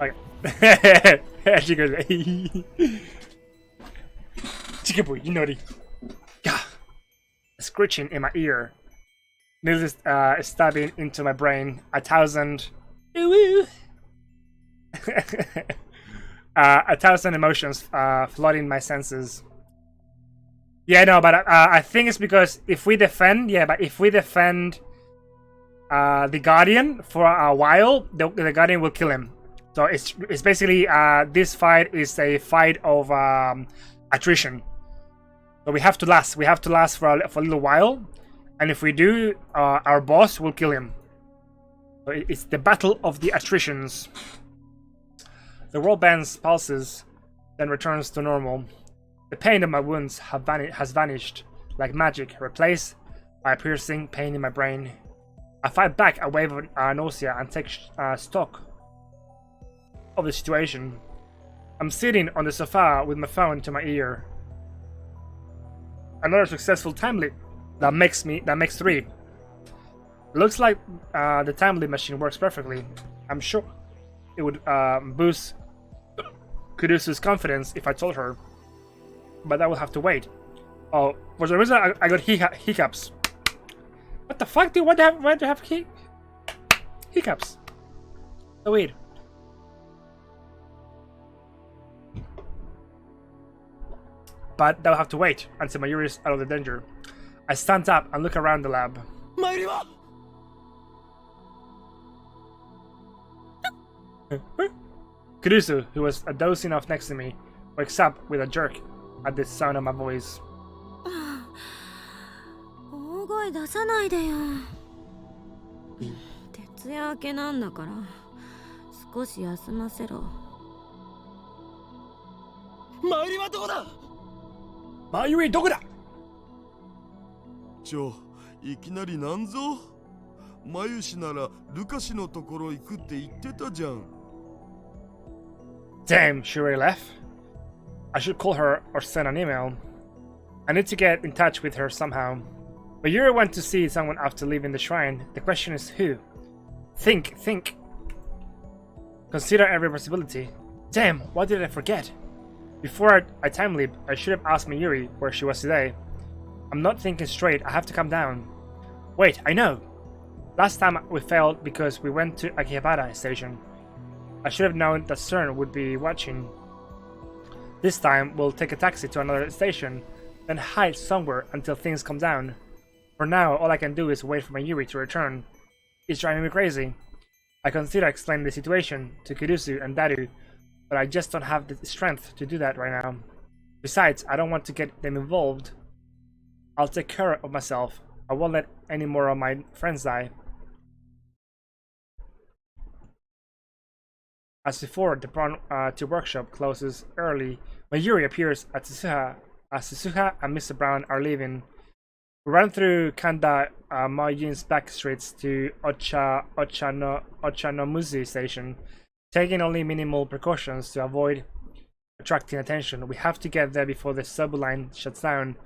Okay. She goes, Chicken boy, you naughty. Yeah. A screeching in my ear. Needles stabbing into my brain. 1,000. A 1,000 emotions flooding my senses. Yeah, no, but I think it's because if we defend, the Guardian for a while, the Guardian will kill him. So it's basically this fight is a fight of attrition. So we have to last. We have to last for a little while, and if we do, our boss will kill him. So it's the battle of the attritions. The world bends, pulses, then returns to normal. The pain of my wounds has vanished like magic, replaced by a piercing pain in my brain. I fight back a wave of nausea and take stock of the situation. I'm sitting on the sofa with my phone to my ear. Another successful time leap. That makes 3. Looks like the time leap machine works perfectly. I'm sure it would boost Kudusu's confidence if I told her, but that will have to wait. Oh, for some reason I got hiccups. What the fuck, dude? Why do you have hiccups? So weird. But they'll have to wait until Mayuri is out of the danger. I stand up and look around the lab. Kurusu, who was dozing off next to me, wakes up with a jerk at the sound of my voice. Mayuri, どこだ? いきなりなんぞ? マユシならルカシのところ行くって言ってたじゃん。 Damn, she already left. I should call her or send an email. I need to get in touch with her somehow. But Yuri went to see someone after leaving the shrine. The question is who? Think. Consider every possibility. Damn, what did I forget? Before I time leap, I should have asked Mayuri where she was today. I'm not thinking straight, I have to calm down. Wait, I know! Last time we failed because we went to Akihabara station. I should have known that CERN would be watching. This time, we'll take a taxi to another station, then hide somewhere until things calm down. For now, all I can do is wait for Mayuri to return. It's driving me crazy. I consider explaining the situation to Kurusu and Daru, but I just don't have the strength to do that right now. Besides, I don't want to get them involved. I'll take care of myself. I won't let any more of my friends die. As before, the Prawn workshop closes early. Mayuri appears at Susuha as Susuha and Mr. Brown are leaving. We run through Kanda Mayun's back streets to Ochanomizu station, taking only minimal precautions to avoid attracting attention. We have to get there before the subway line shuts down.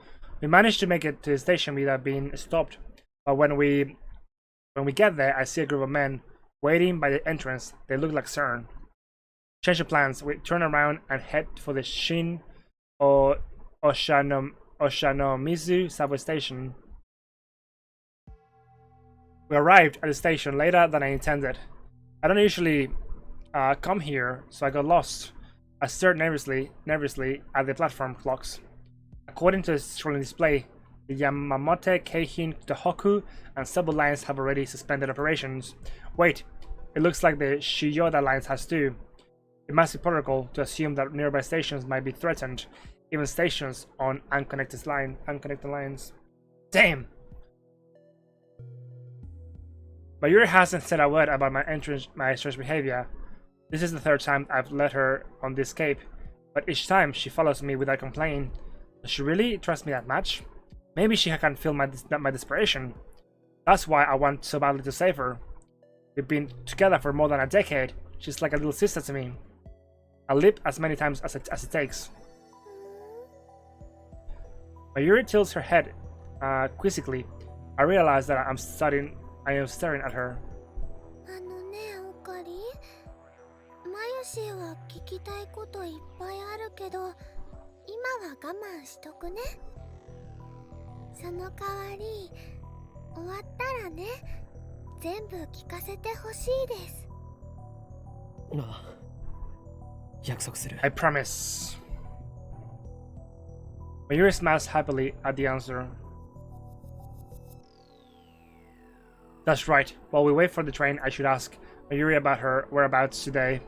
We managed to make it to the station without being stopped, but when we get there, I see a group of men waiting by the entrance. They look like CERN. Change of plans. We turn around and head for the Shin Oshanomizu subway station. We arrived at the station later than I intended. I don't usually come here, so I got lost. I stared nervously at the platform clocks. According to the scrolling display, the Yamamote, Keihin, Tohoku, and subway lines have already suspended operations. Wait, it looks like the Shiyoda lines has too. It must be protocol to assume that nearby stations might be threatened, even stations on unconnected lines. Damn! Mayuri hasn't said a word about my strange behavior. This is the 3rd time I've let her on this escape, but each time she follows me without complaining. Does she really trust me that much? Maybe she can feel my desperation. That's why I want so badly to save her. We've been together for more than a decade. She's like a little sister to me. I'll leap as many times as it takes. Mayuri tilts her head quizzically. I realize that I am staring at her. あのね、おかり。まゆシーは聞きたいこといっぱいあるけど、今は我慢しとくね。その代わり、終わったらね、全部聞かせてほしいです。ああ、約束する。 I promise. Mayuri smiles happily at the answer. That's right. While we wait for the train, I should ask Mayuri about her whereabouts today.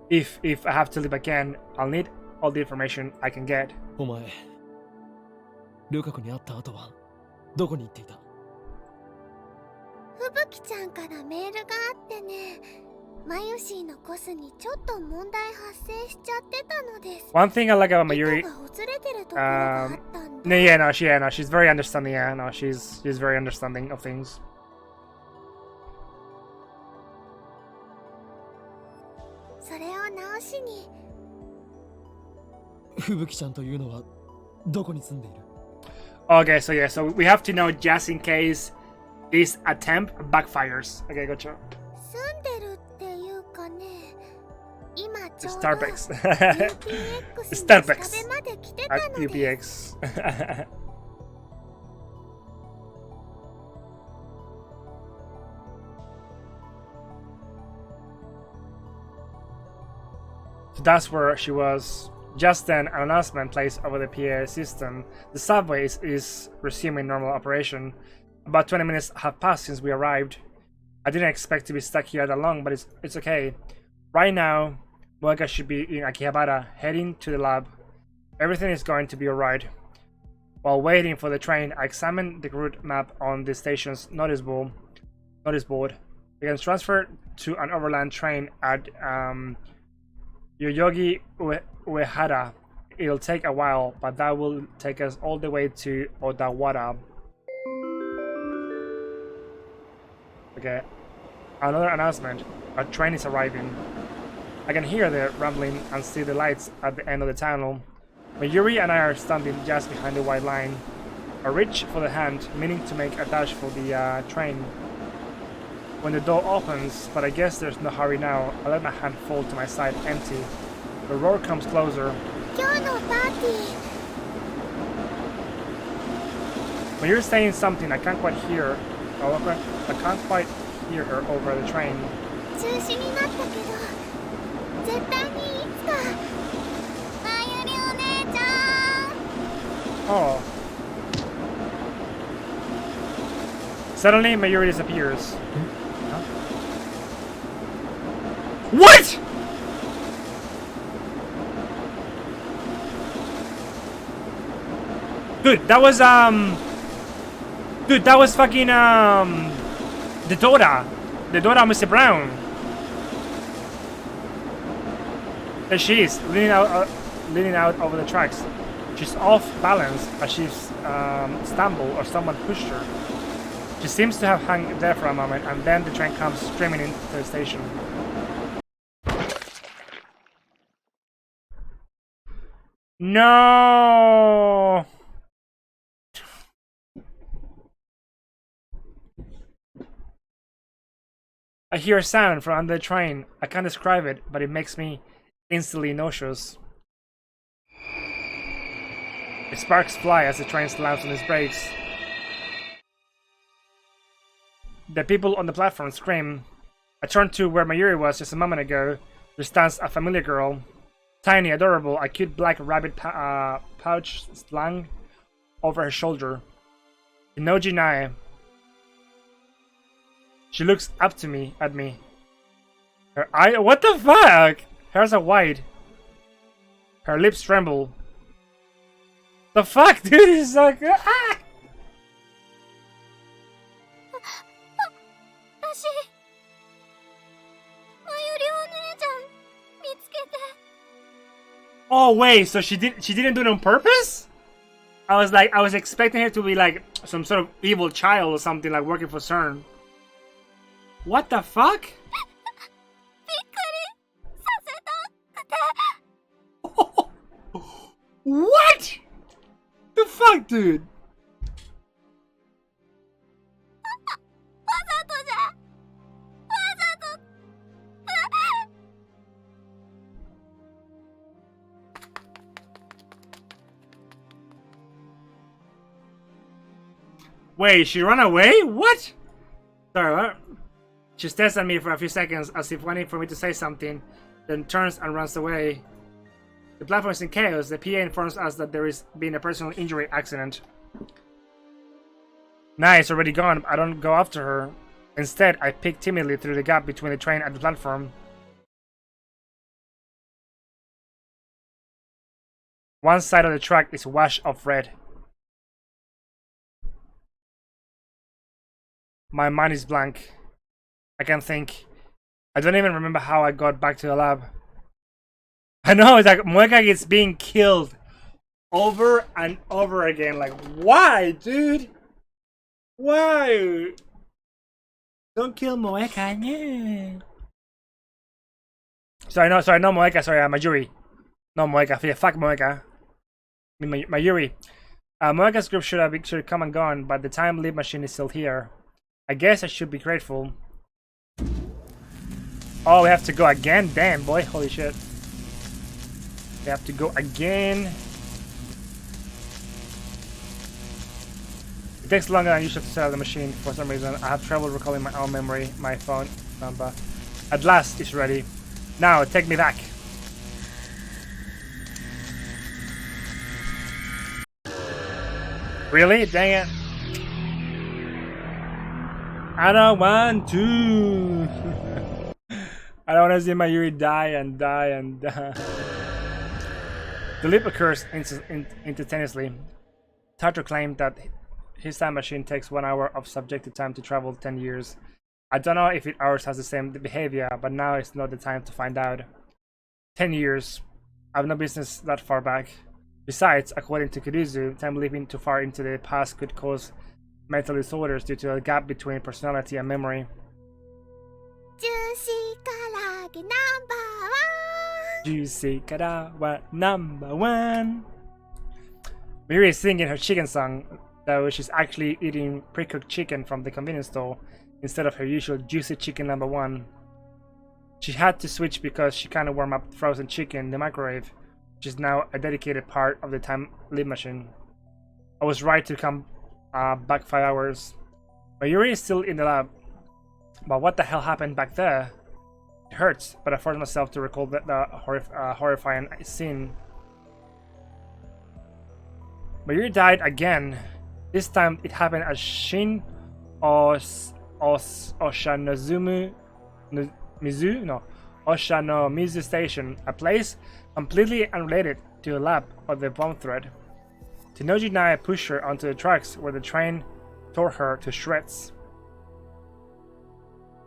If I have to leave again, I'll need all the information I can get. お前、ルカ子に会った後はどこに行っていた？ふぶきちゃんからメールがあってね、マユシーのコスにちょっと問題発生しちゃってたのです。 One thing I like about Mayuri, 糸がほつれてるところがあったんだ。she's very understanding. Yeah, no, she's very understanding of things. それを直しに。ふぶきちゃんというのはどこに住んでいる？ Okay, so we have to know just in case this attempt backfires. Okay, gotcha. 住んでるっていうかね、今ちょうど Starbucks. UPX に Starbucks スタベまで来てた at のです。 UPX. So that's where she was. Just then, an announcement placed over the PA system. The subway is resuming normal operation. About 20 minutes have passed since we arrived. I didn't expect to be stuck here that long, but it's okay. Right now, Moeka should be in Akihabara, heading to the lab. Everything is going to be alright. While waiting for the train, I examined the route map on the station's notice board. We can transfer to an overland train at Yoyogi Uehara. It'll take a while, but that will take us all the way to Odawara. Okay, another announcement. A train is arriving. I can hear the rumbling and see the lights at the end of the tunnel. Mayuri and I are standing just behind the white line. I reach for the hand, meaning to make a dash for the train. When the door opens, but I guess there's no hurry now, I let my hand fall to my side empty. The roar comes closer. 今日のパーティー。 When you're saying something, I can't quite hear. I can't quite hear her over the train. 中止になったけど、絶対にいつか。まゆりお姉ちゃん。 Oh. Suddenly, Mayuri disappears. Huh? What?! Dude, that was Dude, that was fucking the Dora of Mr. Brown. There she is, leaning out over the tracks. She's off balance as she's stumbled or someone pushed her. She seems to have hung there for a moment, and then the train comes streaming into the station. No! I hear a sound from under the train. I can't describe it, but it makes me instantly nauseous. The sparks fly as the train slams on its brakes. The people on the platform scream. I turn to where Mayuri was just a moment ago. There stands a familiar girl. Tiny, adorable, a cute black rabbit pouch slung over her shoulder. Inoji Nae. She looks up to me, at me. Her eye— what the fuck? Hers are wide. Her lips tremble. The fuck, dude? It's like— ah! 私、まゆりお姉ちゃん見つけて。 Oh wait, so she didn't do it on purpose? I was expecting her to be like some sort of evil child or something, like working for CERN. What the fuck? びっくりさせたくて。 What? The fuck, dude? わざとじゃ。わざと。Wait, she ran away? What? Sorry, what? She stares at me for a few seconds as if waiting for me to say something, then turns and runs away. The platform is in chaos. The PA informs us that there has been a personal injury accident. Nah, it's already gone. I don't go after her. Instead, I peek timidly through the gap between the train and the platform. One side of the track is washed of red. My mind is blank. I can't think. I don't even remember how I got back to the lab. I know, it's like Moeka gets being killed over and over again. Like, why, dude? Why? Don't kill Moeka, no. Sorry, no, Moeka, sorry, Mayuri. No, Moeka, yeah, fuck Moeka. I mean, Mayuri. Moeka's group should have come and gone, but the time leap machine is still here. I guess I should be grateful. Oh, we have to go again? Damn, boy, holy shit. We have to go again. It takes longer than usual to set up the machine for some reason. I have trouble recalling my own memory, my phone number. At last, it's ready. Now, take me back. Really? Dang it. I don't want to. I don't want to see Mayuri die and die and die. The leap occurs instantaneously. Tato claimed that his time machine takes 1 hour of subjective time to travel 10 years. I don't know if ours has the same behavior, but now is not the time to find out. 10 years. I have no business that far back. Besides, according to Kuruzu, time leaping too far into the past could cause mental disorders due to a gap between personality and memory. Juicy karage #1. Juicy karawa #1. Miri is singing her chicken song, though she's actually eating pre-cooked chicken from the convenience store instead of her usual juicy chicken #1. She had to switch because she can't warm up frozen chicken in the microwave, which is now a dedicated part of the time leap machine. I was right to come back 5 hours. Mayuri is still in the lab, but what the hell happened back there? It hurts, but I forced myself to recall the horrifying scene. Mayuri died again. This time it happened at Shin Oshanomizu Station, a place completely unrelated to the lab or the bomb threat. Tenoji Nai pushed her onto the tracks where the train tore her to shreds.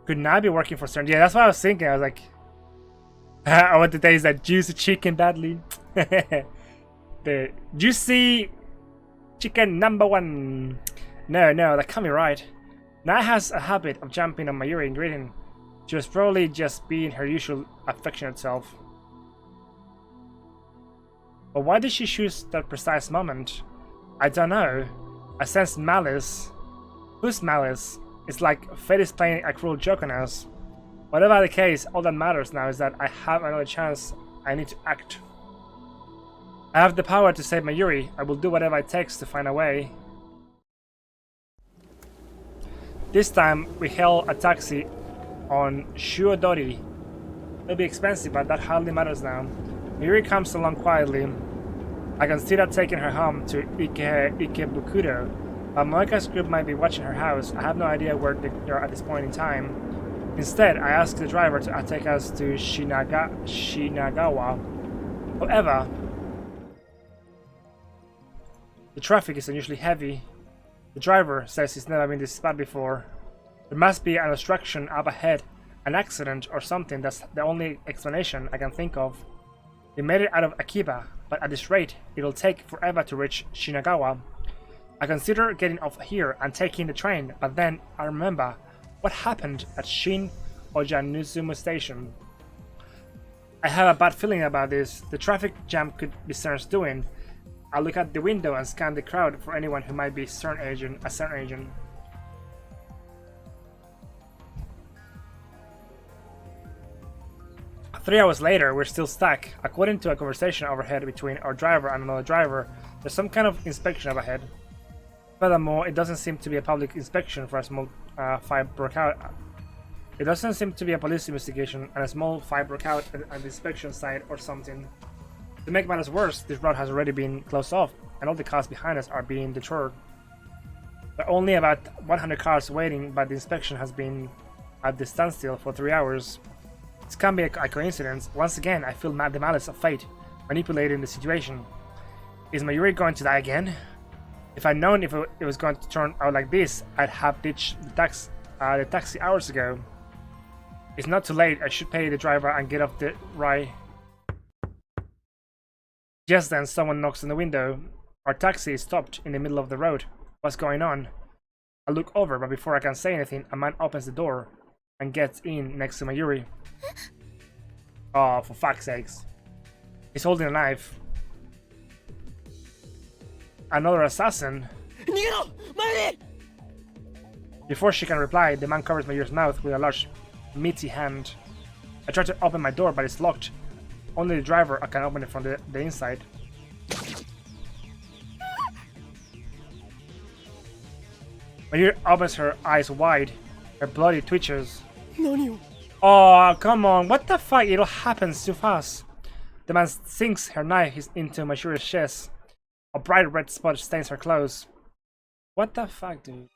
Could Nai be working for Stern? Yeah, that's what I was thinking. I was like, I want to taste that juicy chicken badly. The juicy chicken #1. No, that can't be right. Nai has a habit of jumping on Mayuri and greeting. She was probably just being her usual affectionate self. But why did she choose that precise moment? I don't know. I sense malice. Whose malice? It's like fate is playing a cruel joke on us. Whatever the case, all that matters now is that I have another chance. I need to act. I have the power to save Mayuri. I will do whatever it takes to find a way. This time, we hail a taxi on Shuodori. It'll be expensive, but that hardly matters now. Mayuri comes along quietly. I consider taking her home to Ikebukuro, but Moeka's group might be watching her house. I have no idea where they are at this point in time. Instead, I ask the driver to take us to Shinagawa. However, the traffic is unusually heavy. The driver says he's never been this bad before. There must be an obstruction up ahead, an accident or something. That's the only explanation I can think of. We made it out of Akiba, but at this rate, it'll take forever to reach Shinagawa. I consider getting off here and taking the train, but then I remember what happened at Shin Ojanuzumu Station. I have a bad feeling about this. The traffic jam could be Stern's doing. I look out the window and scan the crowd for anyone who might be a Stern agent. 3 hours later, we're still stuck. According to a conversation overhead between our driver and another driver, there's some kind of inspection up ahead. Furthermore, it doesn't seem to be a public inspection for a small fight broke out. It doesn't seem to be a police investigation, and a small fight broke out at the inspection site or something. To make matters worse, this route has already been closed off, and all the cars behind us are being deterred. There are only about 100 cars waiting, but the inspection has been at the standstill for 3 hours. This can't be a coincidence. Once again, I feel the malice of fate manipulating the situation. Is Mayuri going to die again? If I'd known if it was going to turn out like this, I'd have ditched the taxi hours ago. It's not too late. I should pay the driver and get off the ride. Just then, someone knocks on the window. Our taxi is stopped in the middle of the road. What's going on? I look over, but before I can say anything, a man opens the door and gets in next to Mayuri. Oh, for fuck's sakes. He's holding a knife. Another assassin? Before she can reply, the man covers Mayuri's mouth with a large, meaty hand. I try to open my door, but it's locked. Only the driver can open it from the inside. Mayuri opens her eyes wide. Her bloody twitches. Oh, come on. What the fuck? It all happens too fast. The man sinks her knife into Mayuri's chest. A bright red spot stains her clothes. What the fuck, dude?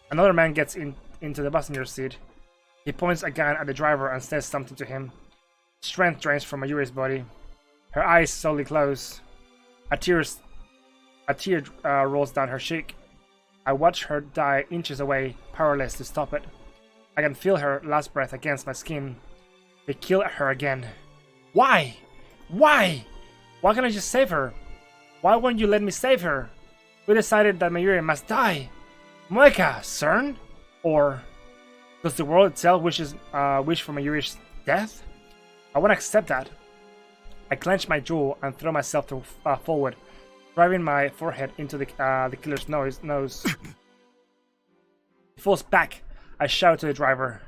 Another man gets into the passenger seat. He points a gun at the driver and says something to him. Strength drains from Mayuri's body. Her eyes slowly close. A tear rolls down her cheek. I watch her die inches away, powerless to stop it. I can feel her last breath against my skin. They kill her again. Why? Why? Why can't I just save her? Why won't you let me save her? We decided that Mayuri must die. Moeka, CERN? Or does the world itself wish for Mayuri's death? I won't accept that. I clench my jaw and throw myself forward, driving my forehead into the killer's nose. He falls back. I shout to the driver.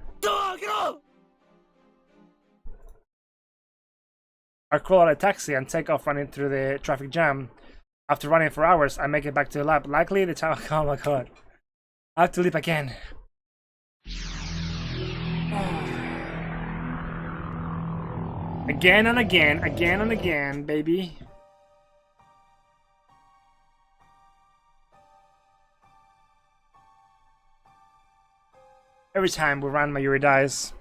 I crawl out of the taxi and take off running through the traffic jam. After running for hours, I make it back to the lab. Likely the time. Oh my god. I have to leap again. Again and again, baby. Every time we run, Mayuri dies.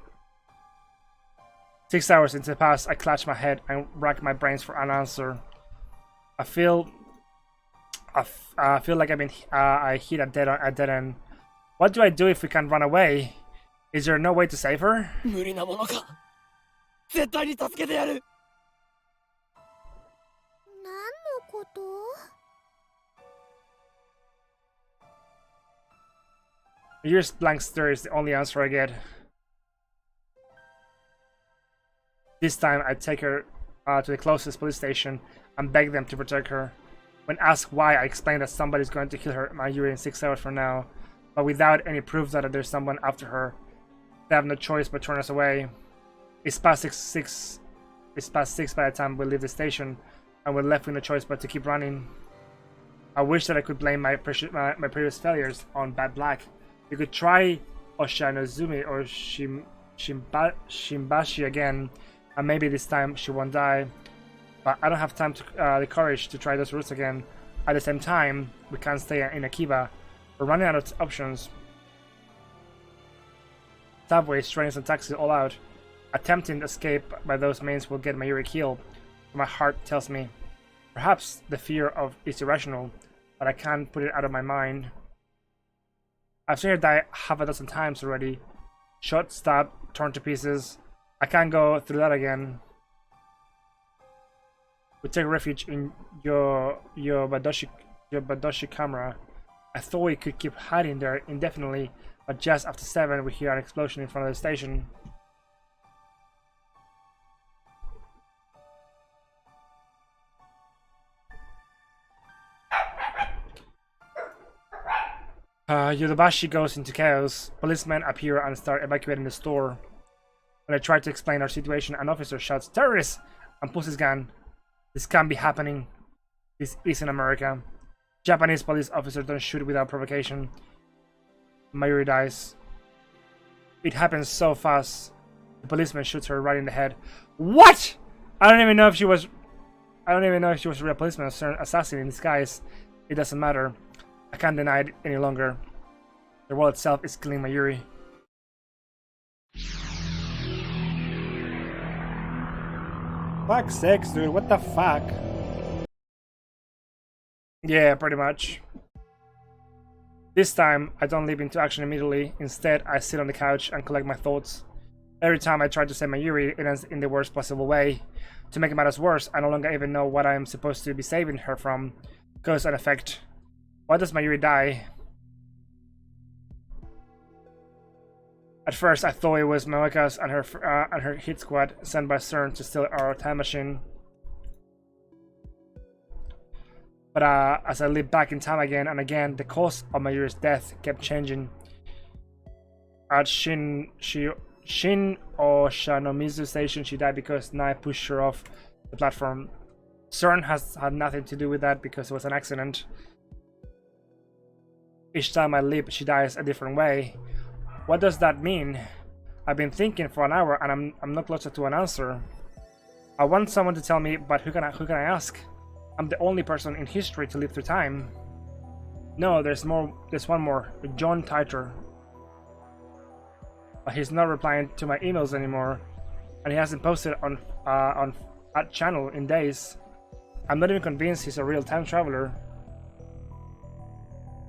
6 hours into the past, I clutch my head and rack my brains for an answer. I feel like I hit a dead end. What do I do if we can't run away? Is there no way to save her? Mayuri's blank stare is the only answer I get. This time, I take her to the closest police station and beg them to protect her. When asked why, I explain that somebody's going to kill her Mayuri in 6 hours from now, but without any proof that there's someone after her. They have no choice but turn us away. It's past six by the time we leave the station, and we're left with no choice but to keep running. I wish that I could blame my previous failures on bad luck. We could try Oshinozumi or Shimbashi again, and maybe this time she won't die. But I don't have the courage to try those routes again. At the same time, we can't stay in Akiba. We're running out of options. Subways, trains, and taxis all out. Attempting escape by those means will get Mayuri killed. My heart tells me, perhaps the fear is irrational, but I can't put it out of my mind. I've seen her die half a dozen times already. Shot, stabbed, torn to pieces. I can't go through that again. We take refuge in your Badoshi camera. I thought we could keep hiding there indefinitely, but just after 7 we hear an explosion in front of the station. Yodobashi goes into chaos. Policemen appear and start evacuating the store. When I try to explain our situation, an officer shouts, "Terrorists!" and pulls his gun. This can't be happening. This isn't America. Japanese police officers don't shoot without provocation. Mayuri dies. It happens so fast. The policeman shoots her right in the head. What? I don't even know if she was a real policeman or an assassin in disguise. It doesn't matter. I can't deny it any longer. The world itself is killing Mayuri. Fuck's sakes, dude. What the fuck? Yeah, pretty much. This time, I don't leap into action immediately. Instead, I sit on the couch and collect my thoughts. Every time I try to save Mayuri, it ends in the worst possible way. To make matters worse, I no longer even know what I am supposed to be saving her from. Cause and effect. Why does Mayuri die? At first, I thought it was Moeka's and her hit squad sent by CERN to steal our time machine. But as I lived back in time again and again, the cause of Mayuri's death kept changing. At Shin Oshinomizu Station, she died because Nai pushed her off the platform. CERN has had nothing to do with that because it was an accident. Each time I leap, she dies a different way. What does that mean? I've been thinking for an hour and I'm not closer to an answer. I want someone to tell me, but who can I ask? I'm the only person in history to live through time. No, there's one more. John Titer. But he's not replying to my emails anymore, and he hasn't posted on that channel in days. I'm not even convinced he's a real time traveler.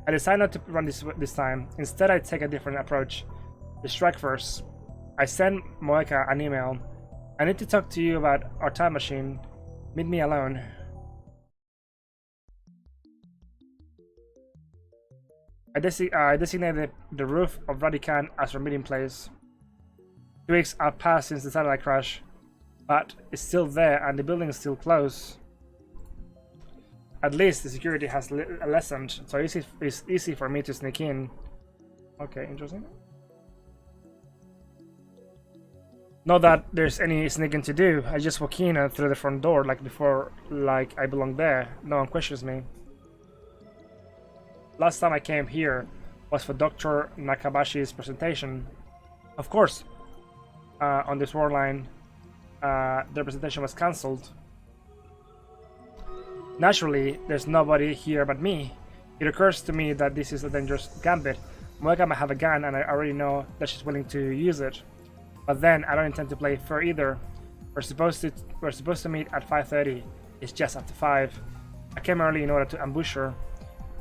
I decide not to run this time. Instead, I take a different approach. The strike first. I send Moeka an email. I need to talk to you about our time machine. Meet me alone. I designated the roof of Radican as our meeting place. 2 weeks have passed since the satellite crash, but it's still there and the building is still closed. At least the security has lessened, so it's easy for me to sneak in. Okay, interesting. Not that there's any sneaking to do. I just walk in through the front door like before, like I belong there. No one questions me. Last time I came here was for Dr. Nakabashi's presentation. Of course, on this war line, their presentation was cancelled. Naturally, there's nobody here but me. It occurs to me that this is a dangerous gambit. Moeka might have a gun and I already know that she's willing to use it. But then, I don't intend to play fair either. We're supposed to meet at 5:30. It's just after 5. I came early in order to ambush her.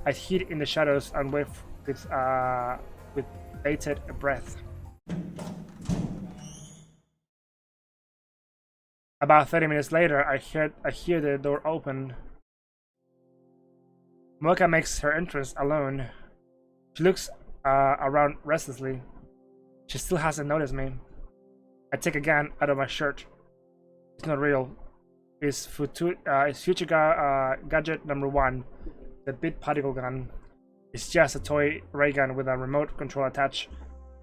I hid in the shadows and wait with bated breath. About 30 minutes later, I hear the door open. Moeka makes her entrance alone. She looks around restlessly. She still hasn't noticed me. I take a gun out of my shirt. It's not real. It's future gadget number 1. The bit particle gun. It's just a toy ray gun with a remote control attached.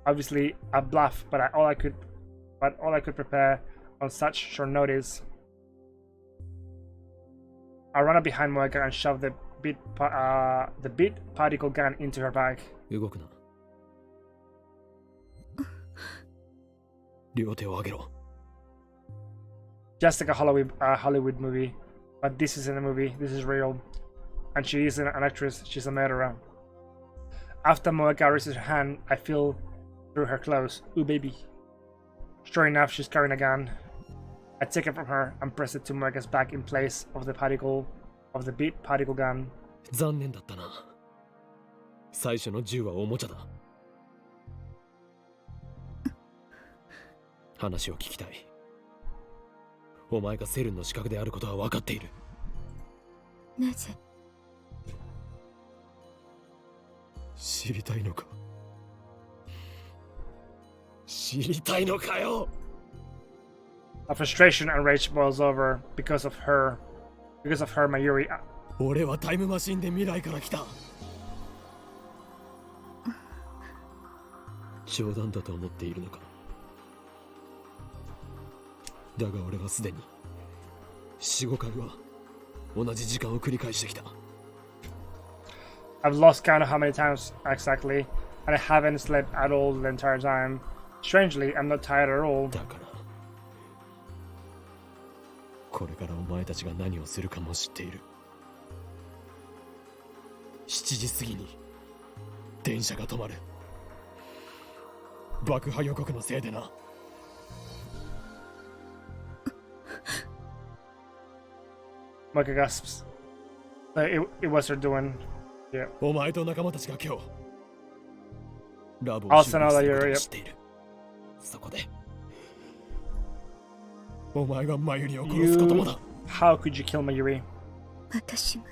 Obviously a bluff, but all I could prepare on such short notice. I run up behind Moeka and shove the bit particle gun into her bag. 動くな。両手を上げろ。 Just like a Hollywood movie, but this isn't a movie. This is real. And she isn't an actress, she's a murderer. After Moeka raises her hand, I feel through her clothes. Ooh, baby. Sure enough, she's carrying a gun. I take it from her and press it to Moeka's back in place of the bit particle gun. 残念だったな。最初の銃はおもちゃだ。話を聞きたい。お前がセルンの資格であることは分かっている。なぜ？知りたいのか？知りたいのかよ！ A frustration and rage boils over because of her, Mayuri. 俺はタイムマシンで未来から来た。冗談だと思っているのか。だが俺はすでに4、5回は同じ時間を繰り返してきた。 I've lost count of how many times exactly, and I haven't slept at all the entire time. Strangely, I'm not tired at all. だからこれからお前たちが何をするかも知っている。7時過ぎに電車が止まる。爆破予告のせいでな。 Micah gasps. It was her doing. Yeah. お前と仲間たちが今日ラボを Also 修 know 理 that すること you're. を知っている。そこでお前がマユリを殺すこともだ。 How could you kill Mayuri? 私が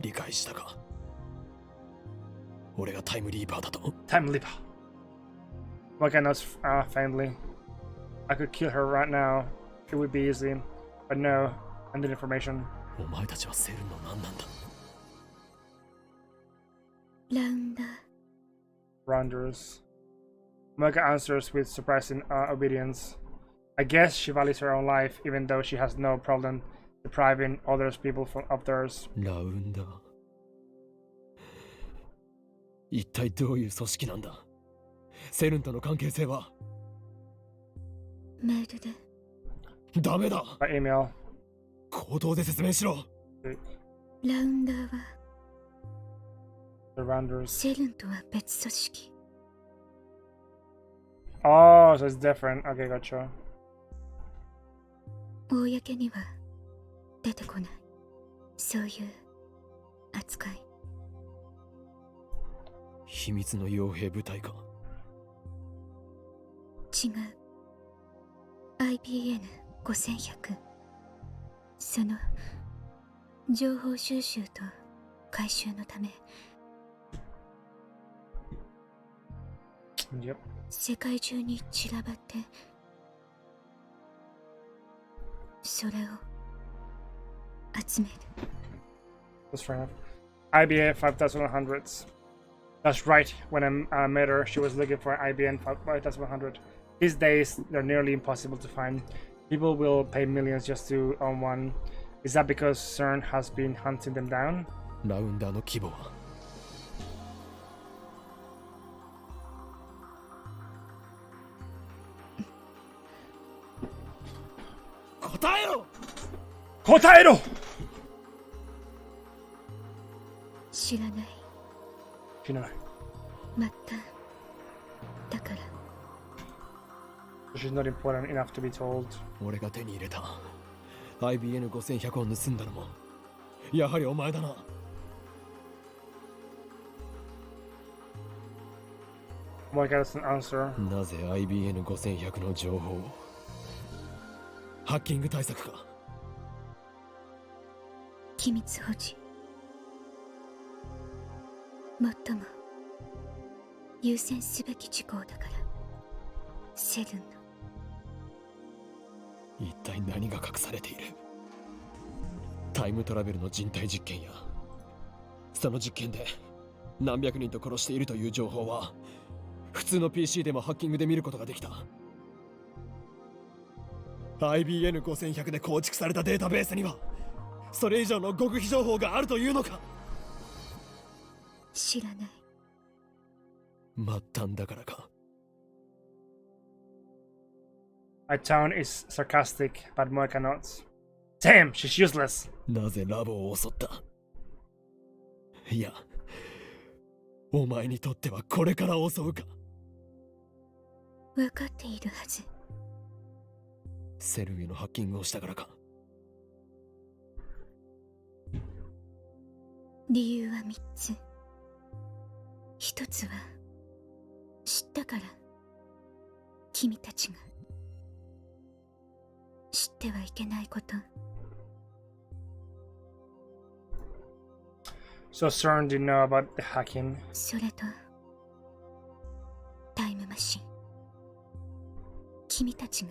理解したか。俺がタイムリーパーだと。 Time leap. Micah nods faintly. I could kill her right now. It would be easy. But no, I need information. お前たちはセルンの何なんだ。ラウンダー Rounders. Micah answers with surprising obedience. I guess she values her own life, even though she has no problem depriving others people of theirs. ラウンダー。一体どういう組織なんだ。セルンとの関係性は。メールでダメだ。 By email. 口頭で説明しろ。ラウンダーは The Rounders. セルンとは別組織。 Oh, so it's different. Okay, gotcha. 公には出てこない。そういう扱い。秘密の傭兵部隊か。違う。IBN5100。その情報収集と回収のため Yep. 世界中に散らばってそれを集める。 That's fair enough. IBA 5100s. That's right. When I met her, she was looking for IBN 5100. These days, they're nearly impossible to find. People will pay millions just to own one. Is that because CERN has been hunting them down? ラウンダーの規模は。答えろ。答えろ! 知らない。 You know, まただから she's not important enough to be told. 俺が手に入れた IBN5100 を盗んだのもやはりお前だな。 Why doesn't answer? なぜ IBN5100 の情報を。ハッキング対策か。機密保持。最も優先すべき事項だから。セルンの一体何が隠されている。タイムトラベルの人体実験やその実験で何百人と殺しているという情報は普通の PC でもハッキングで見ることができた。 IBN5100 で構築されたデータベースにはそれ以上の極秘情報があるというのか。知らない。末端だからか。 My tone is sarcastic, but Moika nods. Damn, she's useless. なぜラボを襲った。いやお前にとってはこれから襲うか。分かっているはず。セルンへのハッキングをしたからか。理由は3つ。1つは知ったから。君たちが知ってはいけないこと。 So CERN didn't know about the hacking. それとタイムマシン。君たちが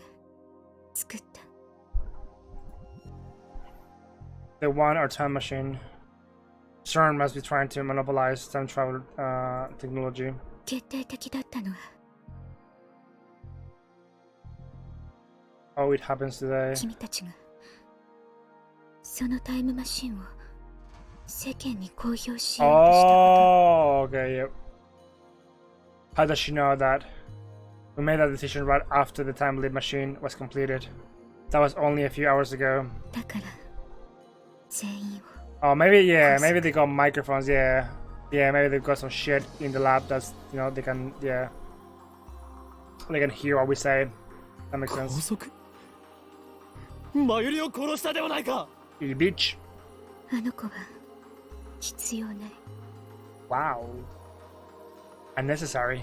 作った。 They want our time machine. CERN must be trying to monopolize time travel technology. 決定的だったのは Oh, it happens today. 君たちがそのタイムマシンを世間に公表しようとしたこ Oh, okay, yep. How does she know that? We made that decision right after the time leap machine was completed. That was only a few hours ago. とだから全員を Oh, maybe, yeah, maybe they got microphones, yeah. Yeah, maybe they've got some shit in the lab that's, you know, they can, yeah. They can hear what we say. That makes 拘 sense. 束マユリを殺したではないか You bitch. あの子は必要ない。 Wow. Unnecessary.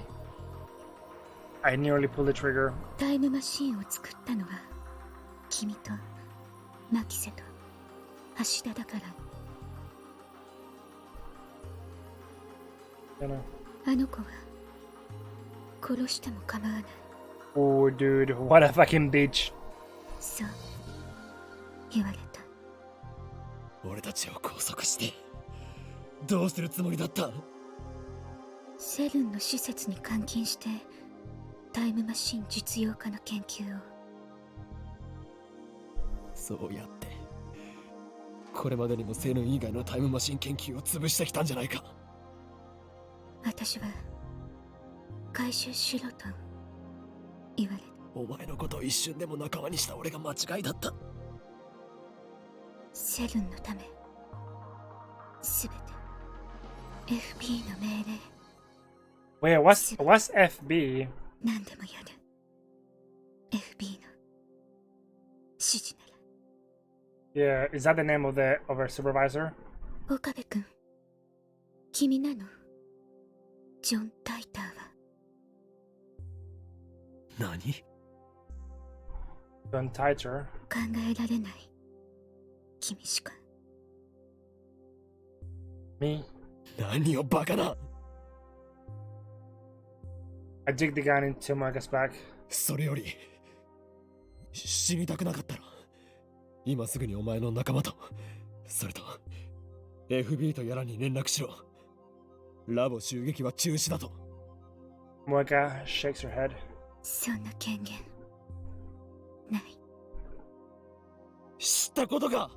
I nearly pulled the trigger. タイムマシンを作ったのは君とマキセと橋田だから。 You know. あの子は殺しても構わない。 Oh, dude, what a fucking bitch. そう言われた。俺たちを拘束してどうするつもりだった？セルンの施設に監禁してタイムマシン実用化の研究を。そうやってこれまでにもセルン以外のタイムマシン研究を潰してきたんじゃないか。私は回収しろと言われた。お前のことを一瞬でも仲間にした俺が間違いだった。セルンのためすべて FB の命令。 Wait, what's FB? 何でもやる。 FB の指示なら。 Yeah, is that the name of our supervisor? 岡部君、君なのジョン・タイターは。何？ John Titor. 考えられない君しか。 Me. 何をバカな。 I dig the gun into Marcus' back. それより死にたくなかったら今すぐにお前の仲間とそれと FB とやらに連絡しろ。ラボ襲撃は中止だと。 Moika shakes her head. そんな権限ない。知ったことか。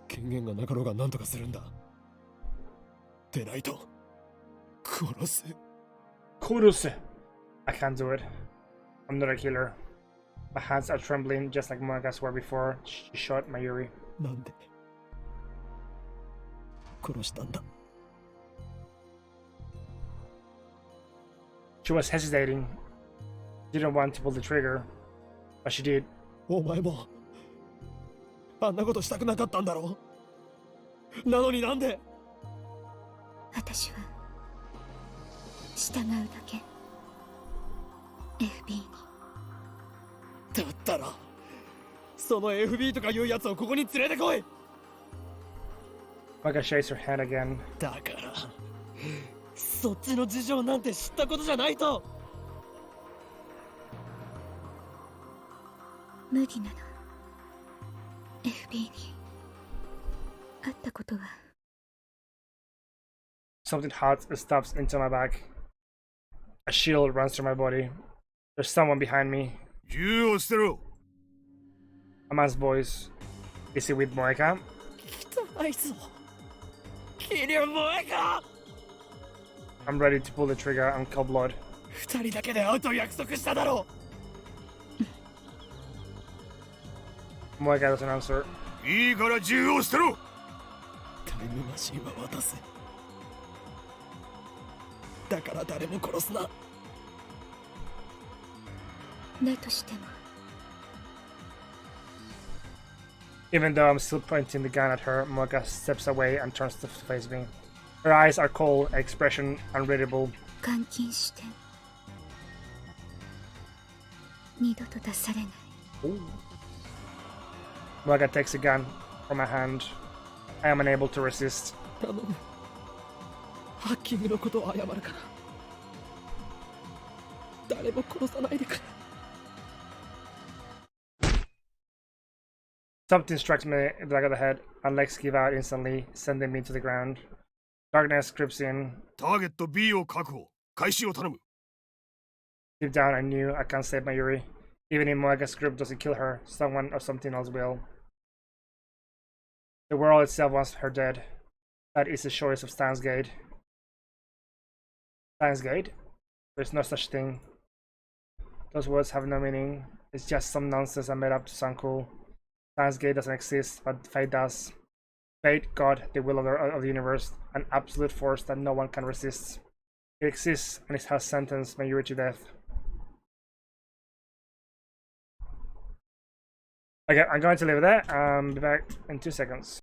権限がなかろうが何とかするんだ。でないと殺す。 Kuruse. I can't do it. I'm not a killer. My hands are trembling just like Moika's were before she shot Mayuri. なんで殺したんだ。 She was hesitating. Didn't want to pull the trigger, but she did. お前もあんなことしたくなかったんだろう。なのになんで。私は従うだけ。 FB に。だったらその FB とかいうやつをここに連れてこい。 Moika shakes her head again. だからそっちの事情なんて知ったことじゃないと。無理なの。 FB に会ったことは。 Something hot stuffs into my back. A shield runs through my body. There's someone behind me. 銃を捨てろ。 A man's voice. Is he with Moika? 汚いぞ。キリュウモエか。 I'm ready to pull the trigger on cold blood. 二人だけで会うと約束しただろ Moika doesn't answer. いいから銃を捨てろ。タイムマシンは渡せ。だから誰も殺すな。だとしても Even though I'm still pointing the gun at her, Moika steps away and turns to face me. Her eyes are cold, expression unreadable. 監禁して二度と出されない。 Moika takes the gun from my hand. I am unable to resist. 頼む。ハッキングのことを謝るから。誰も殺さないでくれ。 Something strikes me in the back of the head, and legs give out instantly, sending me to the ground. Darkness creeps in. ターゲット B を確保。開始を頼む。 Deep down, I knew I can't save Mayuri. Even if Moika's group doesn't kill her, someone or something else will. The world itself wants her dead. That is the choice of Steins Gate. Steins Gate? There's no such thing. Those words have no meaning. It's just some nonsense I made up to sound cool. Steins Gate doesn't exist, but fate does. Fate, God, the will of the universe, an absolute force that no one can resist. It exists, and it has sentenced Mayuri to death. Okay, I'm going to leave it there. Be back in 2 seconds.